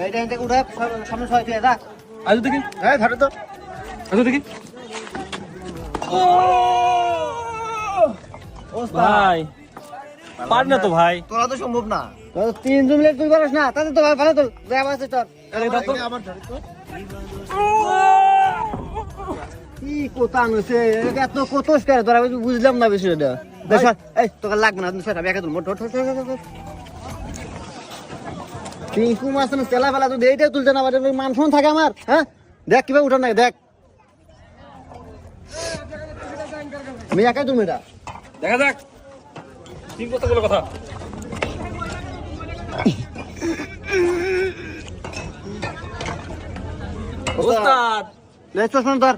এইটা এখান থেকে উঠে সামনে ছয় তুই রাখ। আজ দেখি, হ্যাঁ ধরে তো। আজ দেখি। ভাই পার না তো ভাই, তোরা তো সম্ভব না। তোরা তো তিনজন মিলে তুই পারিস না, তাতে তো ভালো তো দেখ আছে তোর। আমার ধরে তো। কি কথা আনছে এত কত স্টার তোরা বুঝলাম না বিষয়টা। দেখ এই তোকে লাগবে না স্যার, আমি একা তুলবো। টিঙ্কু মাছ না তেলা বেলা যদি এইটাই তুলতে না পারে মান সম্মান থাকে আমার। হ্যাঁ দেখ কিভাবে উঠান না, দেখ আমি একাই তুলবো এটা। দেখা যাক ঠিক কথা বলে কথা। ওস্তাদ লেস তো শোন তোর